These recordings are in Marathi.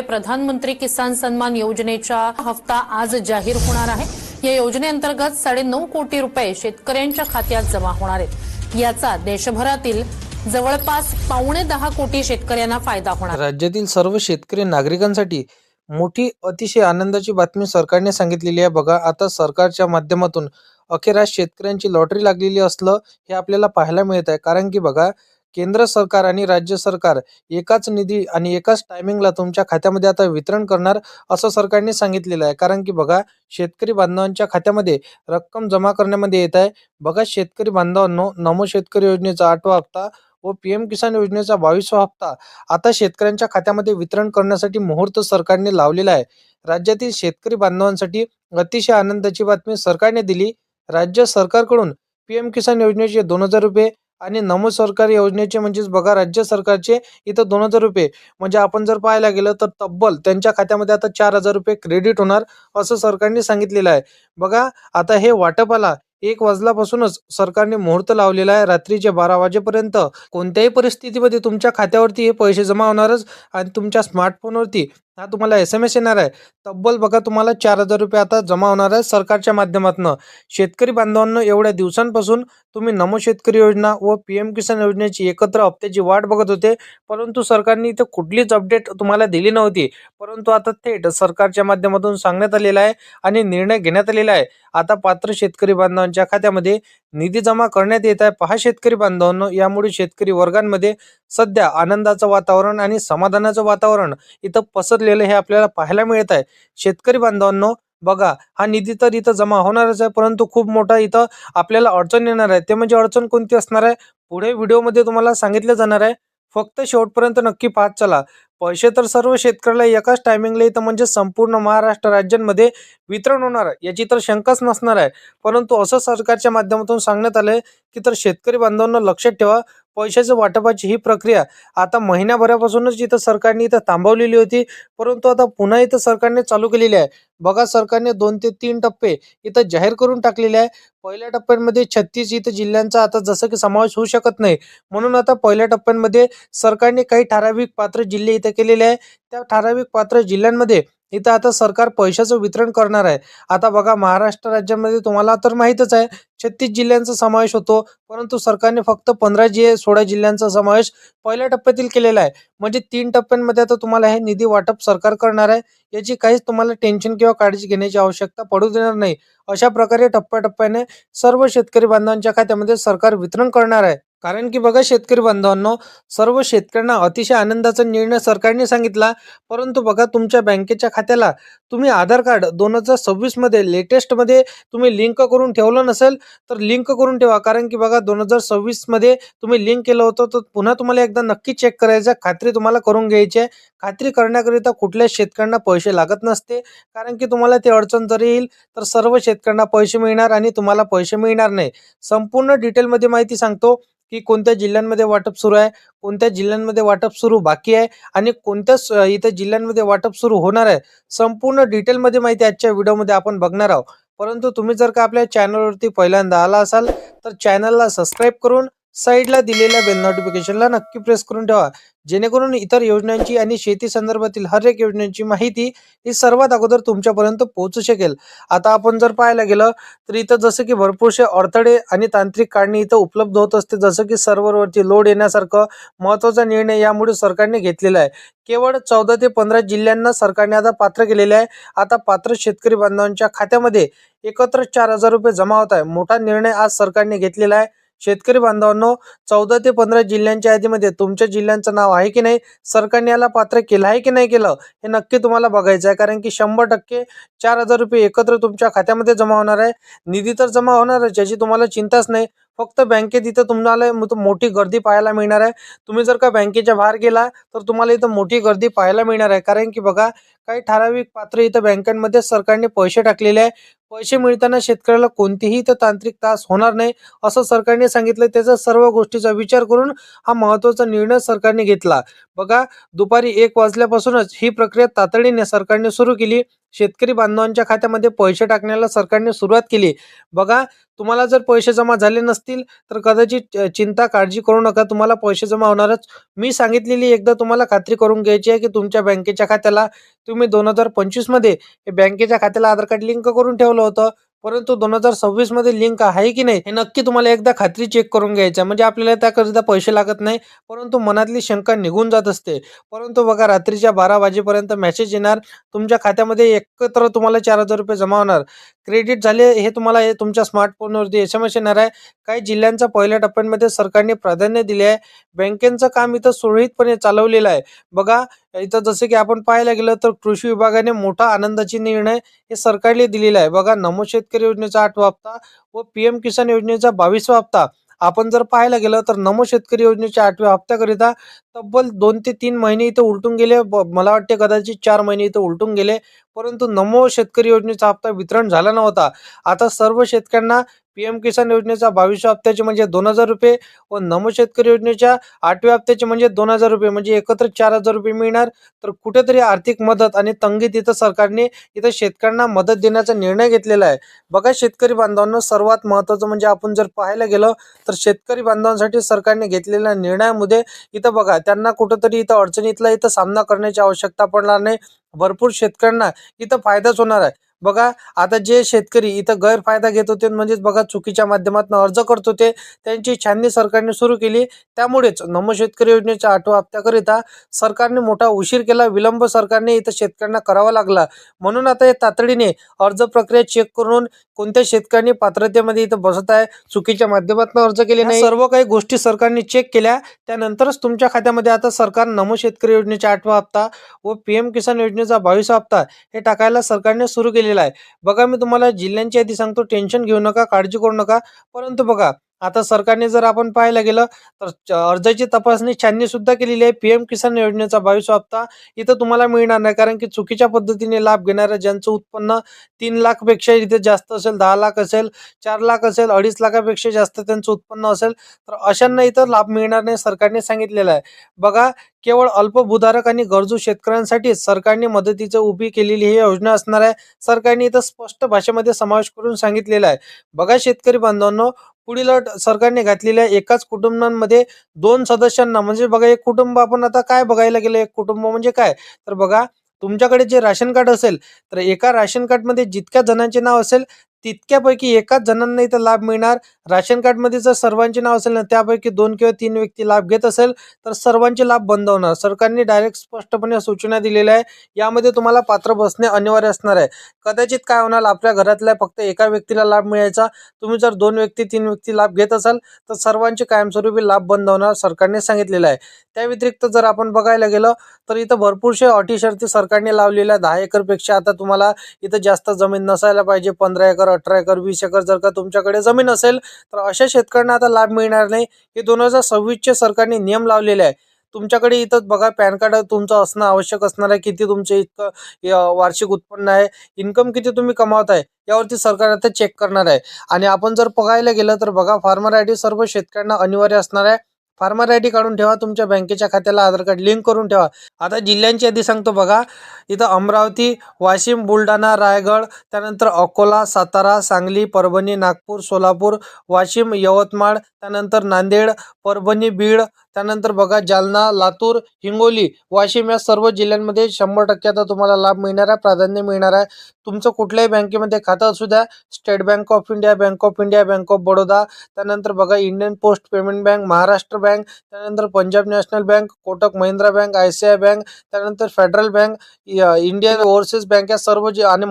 प्रधानमंत्री किसान सन्मान योजनेचा हप्ता आज जाहीर होणार आहे। या योजनेअंतर्गत 9.5 कोटी रुपये शेतकऱ्यांच्या खात्यात जमा होणार आहेत। याचा देशभरातील जवळपास 9.5 कोटी शेतकऱ्यांना फायदा होणार। राज्यातील सर्व शेतकरी नागरिकांसाठी मोठी अतिशय आनंदाची बातमी सरकारने सांगितलेली आहे। बघा, आता सरकारच्या माध्यमातून अखेर आज शेतकऱ्यांची लॉटरी लागलेली असलं हे आपल्याला पाहायला मिळत आहे। कारण की बघा, केंद्र सरकार आणि राज्य सरकार एकाच निधी आणि एकाच टायमिंगला तुमच्या खात्यामध्ये आता वितरण करणार असं सरकारने सांगितलेलं आहे। कारण की बघा, शेतकरी बांधवांच्या खात्यामध्ये रक्कम जमा करण्यामध्ये येत आहे। बघा शेतकरी बांधवांनो, नमो शेतकरी योजनेचा 8वा हप्ता व पीएम किसान योजनेचा 22वा हप्ता आता शेतकऱ्यांच्या खात्यामध्ये वितरण करण्यासाठी मुहूर्त सरकारने लावलेला आहे। राज्यातील शेतकरी बांधवांसाठी अतिशय आनंदाची बातमी सरकारने दिली। राज्य सरकारकडून पीएम किसान योजनेचे 2000 रुपये आणि नमो सरकारी योजनेचे म्हणजेच बघा राज्य सरकारचे इथं 2000 रुपये म्हणजे आपण जर पाहायला गेलं तर तब्बल त्यांच्या खात्यामध्ये आता 4000 रुपये क्रेडिट होणार असं सरकारने सांगितलेलं आहे। बघा, आता हे वाटपाला 1 वाजल्यापासूनच सरकारने मुहूर्त लावलेला आहे। रात्रीचे 12 वाजेपर्यंत कोणत्याही परिस्थितीमध्ये तुमच्या खात्यावरती हे पैसे जमा होणारच आणि तुमच्या स्मार्टफोनवरती हा तुम्हाला SMS येणार आहे। तब्बल बघा तुम्हाला 4000 रुपये आता जमा होणार आहे सरकारच्या माध्यमातून। शेतकरी बांधवांनो, एवढ्या दिवसांपासून तुम्ही नमो शेतकरी योजना व पीएम किसान योजनेची एकत्र हप्त्याची वाट बघत होते, परंतु सरकारने इथे कुठलीच अपडेट तुम्हाला दिली नव्हती। परंतु आता थेट सरकारच्या माध्यमातून सांगण्यात आलेला आहे आणि निर्णय घेण्यात आलेला आहे। आता पात्र शेतकरी बांधवांच्या खात्यामध्ये निधी जमा करण्यात येत आहे। पहा शेतकरी बांधवांनो, यामुळे शेतकरी वर्गांमध्ये सध्या आनंदाचं वातावरण आणि समाधानाचं वातावरण इथं पसरलेलं हे आपल्याला पाहायला मिळत आहे। शेतकरी बांधवांनो, बघा, हा निधी तर इथं जमा होणारच आहे, परंतु खूप मोठा इथं आपल्याला अडचण येणार आहे। ते म्हणजे अडचण कोणती असणार आहे पुढे व्हिडिओमध्ये तुम्हाला सांगितलं जाणार आहे। फक्त शेवटपर्यंत नक्की पाहत चला। पैसे तर सर्व शेतकऱ्याला एकाच टायमिंगला इथं म्हणजे संपूर्ण महाराष्ट्र राज्यांमध्ये वितरण होणार आहे, याची तर शंकाच नसणार आहे। परंतु असं सरकारच्या माध्यमातून सांगण्यात आलंय की तर शेतकरी बांधवांना लक्षात ठेवा, पैशाच्या वाटपाची ही प्रक्रिया आता महिन्याभरापासूनच इथं सरकारने इथं थांबवलेली होती, परंतु आता पुन्हा इथं सरकारने चालू केलेली आहे। बघा, सरकारने 2 ते 3 टप्पे इथं जाहीर करून टाकलेले आहे। पहिल्या टप्प्यामध्ये 36 इथं जिल्ह्यांचा आता जसं की समावेश होऊ शकत नाही, म्हणून आता पहिल्या टप्प्यांमध्ये सरकारने काही ठराविक पात्र जिल्हे इथं केलेले आहे। त्या ठराविक पात्र जिल्ह्यांमध्ये इथं आता सरकार पैशाचं वितरण करणार आहे। आता बघा, महाराष्ट्र राज्यामध्ये तुम्हाला तर माहीतच आहे 36 जिल्ह्यांचा समावेश होतो, परंतु सरकारने फक्त 16 जिल्ह्यांचा समावेश पहिल्या टप्प्यातील केलेला आहे। म्हणजे 3 टप्प्यांमध्ये आता तुम्हाला हे निधी वाटप सरकार करणार आहे। याची काहीच तुम्हाला टेन्शन किंवा काळजी घेण्याची आवश्यकता पडू देणार नाही। अशा प्रकारे टप्प्याटप्प्याने सर्व शेतकरी बांधवांच्या खात्यामध्ये सरकार वितरण करणार आहे। कारण की बघा शेतकरी बांधवांनो, सर्व शेतकऱ्यांना अतिशय आनंदाचा निर्णय सरकारने सांगितला, परंतु बघा तुमच्या बँकेच्या खात्याला तुम्ही आधार कार्ड 2026 मध्ये लेटेस्टमध्ये तुम्ही लिंक करून ठेवलं नसेल तर लिंक करून ठेवा। कारण की बघा 2026 मध्ये तुम्ही लिंक केलं होतं, तर पुन्हा तुम्हाला एकदा नक्की चेक करायचं, खात्री तुम्हाला करून घ्यायची आहे। खात्री करण्याकरिता कुठल्याच शेतकऱ्यांना पैसे लागत नसते, कारण की तुम्हाला ते अडचण जरी येईल तर सर्व शेतकऱ्यांना पैसे मिळणार आणि तुम्हाला पैसे मिळणार नाही। संपूर्ण डिटेलमध्ये माहिती सांगतो की कोणत्या जिल्ह्यांमध्ये वाटप सुरू आहे, कोणत्या जिल्ह्यांमध्ये वाटप सुरू बाकी आहे आणि कोणत्या इथं जिल्ह्यांमध्ये वाटप सुरू होणार आहे। संपूर्ण डिटेलमध्ये माहिती आजच्या व्हिडिओमध्ये आपण बघणार आहोत। परंतु तुम्ही जर का आपल्या चॅनलवरती पहिल्यांदा आला असाल तर चॅनलला सबस्क्राईब करून साईडला दिलेल्या बेल नोटिफिकेशनला नक्की प्रेस करून ठेवा, जेणेकरून इतर योजनांची आणि शेती संदर्भातील हर एक योजनेची माहिती ही सर्वात अगोदर तुमच्यापर्यंत पोहोचू शकेल। आता आपण जर पाहायला गेलं तर इथं जसं की भरपूरसे अडथळे आणि तांत्रिक कारणे इथं उपलब्ध होत असते, जसं की सर्व्हरवरती लोड येण्यासारखं महत्त्वाचा निर्णय यामुळे सरकारने घेतलेला आहे। केवळ 14 ते 15 जिल्ह्यांना सरकारने आता पात्र केलेले आहे। आता पात्र शेतकरी बांधवांच्या खात्यामध्ये एकत्र 4000 रुपये जमा होत आहे। मोठा निर्णय आज सरकारने घेतलेला आहे। शेतकरी बांधवांनो, 14 ते 15 जिल्ह्यांच्या यादीमध्ये तुमच्या जिल्ह्यांचं नाव आहे की नाही, सरकारने याला पात्र केलं आहे की नाही केलं, हे नक्की तुम्हाला बघायचं आहे। कारण की 100% 4000 रुपये एकत्र तुमच्या खात्यामध्ये जमा होणार आहे। निधी तर जमा होणारच, याची तुम्हाला चिंताच नाही। फक्त बँकेत इथं तुम्हाला मोठी गर्दी पाहायला मिळणार आहे। तुम्ही जर का बँकेच्या बाहेर गेला तर तुम्हाला इथं मोठी गर्दी पाहायला मिळणार आहे। कारण की बघा, काही ठराविक पात्र इथं बँकांमध्ये सरकारने पैसे टाकलेले आहे। पैसे मिळताना शेतकऱ्याला कोणतीही इथं तांत्रिक त्रास होणार नाही असं सरकारने सांगितलं। त्याचा सर्व गोष्टीचा विचार करून हा महत्त्वाचा निर्णय सरकारने घेतला। बघा, दुपारी 1 वाजल्यापासूनच ही प्रक्रिया तातडीने सरकारने सुरू केली। शेतकरी बांधवांच्या खात्यामध्ये पैसे टाकण्याला सरकारने सुरुवात केली. बघा, तुम्हाला जर पैसे जमा झाले नसतील तर कदाचित चिंता काळजी करू नका, तुम्हाला पैसे जमा होणारच. मी सांगितलेली एकदा तुम्हाला खात्री करून घ्यायची आहे की तुमच्या बँकेच्या खात्याला तुम्ही 2025 मध्ये हे बँकेच्या खात्याला आधार कार्ड लिंक करून ठेवलं होतं. परंतु 2026 मध्ये लिंक आहे की नाही हे नक्की तुम्हाला एकदा खात्री चेक करून घ्यायचं आहे. म्हणजे आपल्याला त्याकरिता पैसे लागत नाही, परंतु मनातली शंका निघून जात असते. परंतु बघा, रात्रीच्या 12 वाजेपर्यंत मेसेज येणार, तुमच्या खात्यामध्ये एकत्र तुम्हाला 4,000 रुपये जमा होणार. क्रेडिट झाले हे तुम्हाला हे तुमच्या स्मार्टफोनवरती SMS येणार आहे. काही जिल्ह्यांचा पहिल्या टप्प्यांमध्ये सरकारने प्राधान्य दिले आहे. बँकेचं काम इथं सुरळीतपणे चालवलेलं आहे. बघा, इथं जसं की आपण पाहायला गेलं तर कृषी विभागाने मोठा आनंदाची निर्णय हे सरकारने दिलेला आहे. बघा, नमो शेतकरी योजनेचा 8वा हप्ता व PM किसान योजनेचा 22वा हप्ता. आपण जर पाहायला गेलं तर नमो शेतकरी योजनेच्या 8व्या हप्त्याकरिता तब्बल 2 ते 3 महिने इथं उलटून गेले. मला वाटते कदाचित 4 महिने इथं उलटून गेले. परंतु नमो शेतकरी योजनेचा हप्ता वितरण झाला नव्हता. आता सर्व शेतकऱ्यांना PM किसान योजनेचा 22व्या हप्त्याचे म्हणजे 2,000 रुपये व नमो शेतकरी योजनेच्या 8व्या हप्त्याचे म्हणजे 2,000 रुपये म्हणजे एकत्र 4,000 रुपये मिळणार. तर कुठेतरी आर्थिक मदत आणि तंगीत इथं सरकारने इथं शेतकऱ्यांना मदत देण्याचा निर्णय घेतलेला आहे. बघा शेतकरी बांधवांनो, सर्वात महत्त्वाचं म्हणजे आपण जर पाहायला गेलं तर शेतकरी बांधवांसाठी सरकारने घेतलेल्या निर्णयामध्ये इथं बघा, त्यांना कुठंतरी इथं अडचणीतला इथं सामना करण्याची आवश्यकता पडणार नाही. भरपूर शेतकऱ्यांना इथं फायदाच होणार आहे. बघा, आता जे शेतकरी इथं गैरफायदा घेत होते म्हणजेच बघा चुकीच्या माध्यमातून अर्ज करत होते, त्यांची छाननी सरकारने सुरू केली. त्यामुळेच नमो शेतकरी योजनेच्या 8व्या हप्त्याकरिता सरकारने मोठा उशीर केला, विलंब सरकारने इथं शेतकऱ्यांना करावा लागला. म्हणून आता हे तातडीने अर्ज प्रक्रिया चेक करून कोणत्या शेतकऱ्यांनी पात्रतेमध्ये इथं बसत आहे, चुकीच्या माध्यमातून अर्ज केले नाही, सर्व काही गोष्टी सरकारने चेक केल्या. त्यानंतरच तुमच्या खात्यामध्ये आता सरकार नमो शेतकरी योजनेचा 8वा हप्ता व PM किसान योजनेचा 22वा हप्ता हे टाकायला सरकारने सुरू केलेला आहे. बघा, मी तुम्हाला जिल्ह्यांची यादी सांगतो, टेन्शन घेऊ नका, काळजी करू नका. परंतु बघा, आता सरकारने जर आपण पाहायला गेलं तर अर्जाची तपासणी छाननी सुद्धा केलेली आहे. PM किसान योजनेचा 22वा हप्ता इथं तुम्हाला मिळणार नाही, कारण की चुकीच्या पद्धतीने लाभ घेणाऱ्या ज्यांचं उत्पन्न 3 लाख पेक्षा इथे जास्त असेल, 10 लाख असेल, 4 लाख असेल, 2.5 लाखापेक्षा जास्त त्यांचं उत्पन्न असेल, तर अशांना इथं लाभ मिळणार नाही, सरकारने सांगितलेलं आहे. बघा, केवळ अल्पभूधारक आणि गरजू शेतकऱ्यांसाठी सरकारने मदतीची उभी केलेली ही योजना असणार आहे. सरकारने इथं स्पष्ट भाषेमध्ये समावेश करून सांगितलेला आहे. बघा शेतकरी बांधवांनो, पुढील अट सरकारने घातलेल्या एकाच कुटुंबांमध्ये 2 सदस्यांना, म्हणजे बघा एक कुटुंब, आपण आता काय बघायला गेलं एक कुटुंब म्हणजे काय, तर बघा तुमच्याकडे जे राशन कार्ड असेल तर एका राशन कार्डमध्ये जितक्या जणांचे नाव असेल तितक्यापैकी एकाच जणांना इथं लाभ मिळणार. राशन कार्डमध्ये जर सर्वांचे नाव असेल ना, त्यापैकी 2 किंवा 3 व्यक्ती लाभ घेत असेल तर सर्वांचे लाभ बंद होणार. सरकारने डायरेक्ट स्पष्टपणे सूचना दिलेल्या आहे. यामध्ये तुम्हाला पात्र बसणे अनिवार्य असणार आहे. कदाचित काय होणार, आपल्या घरातल्या फक्त एका व्यक्तीला लाभ मिळायचा, तुम्ही जर 2 व्यक्ती 3 व्यक्ती लाभ घेत असाल तर सर्वांचे कायमस्वरूपी लाभ बंद होणार, सरकारने सांगितलेलं आहे. त्या व्यतिरिक्त जर आपण बघायला गेलं तर इथं भरपूरशे अटी शर्ती सरकारने लावलेल्या. 10 एकरपेक्षा आता तुम्हाला इथं जास्त जमीन नसायला पाहिजे. 15 एकर, 18 एकर, 20 एकर जर का तुमच्याकडे जमीन असेल तर अशा शेतकऱ्यांना आता लाभ मिळणार नाही. हे 2026चे सरकारने नियम लावलेले आहे. तुमच्याकडे इथं बघा पॅन कार्ड तुमचं असणं आवश्यक असणार आहे. किती तुमचे इतकं वार्षिक उत्पन्न आहे, इन्कम किती तुम्ही कमावताय यावरती सरकार आता चेक करणार आहे. आणि आपण जर बघायला गेलं तर बघा, फार्मर आयडी सर्व शेतकऱ्यांना अनिवार्य असणार आहे. फार्मर आयडी काढून ठेवा, तुमच्या बँकेच्या खात्याला आधार कार्ड लिंक करून ठेवा. आता जिल्ह्यांची यादी सांगतो बघा, इथं अमरावती, वाशिम, बुलढाणा, रायगड, त्यानंतर अकोला, सातारा, सांगली, परभणी, नागपूर, सोलापूर, वाशिम, यवतमाळ, त्यानंतर नांदेड, परभणी, बीड, त्यानंतर बघा जालना, लातूर, हिंगोली, वाशिम या सर्व जिल्ह्यांमध्ये 100% आता तुम्हाला लाभ मिळणार आहे, प्राधान्य मिळणार आहे. तुमचं कुठल्याही बँकेमध्ये खातं असू द्या, State Bank of India, Bank of India, Bank of Baroda, त्यानंतर बघा Indian Post Payment Bank, Maharashtra Bank, त्यानंतर Punjab National Bank, Kotak Mahindra Bank, ICICI Bank, त्यानंतर Federal Bank, Indian Overseas Bank या सर्व आणि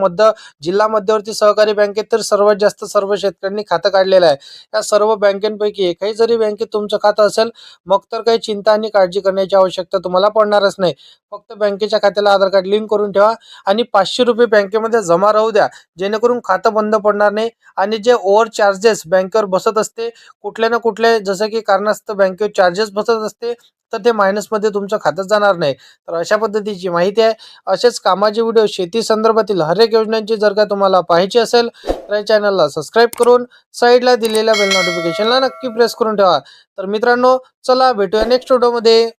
जिल्हा मध्यवर्ती सहकारी बँकेत तर सर्वात जास्त सर्व शेतकऱ्यांनी खातं काढलेलं आहे. या सर्व बँकेपैकी एकही जरी बँकेत तुमचं खातं असेल मग तर काही चिंता आणि काळजी करण्याची आवश्यकता तुम्हाला पडणारच नाही. फक्त बँकेच्या खात्याला आधार कार्ड लिंक करून ठेवा आणि 500 रुपये बँकेमध्ये जमा राहू द्या, जेणेकरून खातं बंद पडणार नाही. आणि जे ओव्हर चार्जेस बँकेवर बसत असते कुठल्या ना कुठल्या, जसं की कारणास्तव बँकेवर चार्जेस बसत असते, तर ते मायनसमध्ये तुमचं खातं जाणार नाही. तर अशा पद्धतीची माहिती आहे. असेच कामाचे व्हिडिओ शेती संदर्भातील हर एक योजनांची जर का तुम्हाला पाहायची असेल तर या चॅनलला सबस्क्राईब करून साईडला दिलेल्या बेल नोटिफिकेशनला नक्की प्रेस करून ठेवा. तर मित्रांनो, चला भेटूया नेक्स्ट व्हिडिओमध्ये.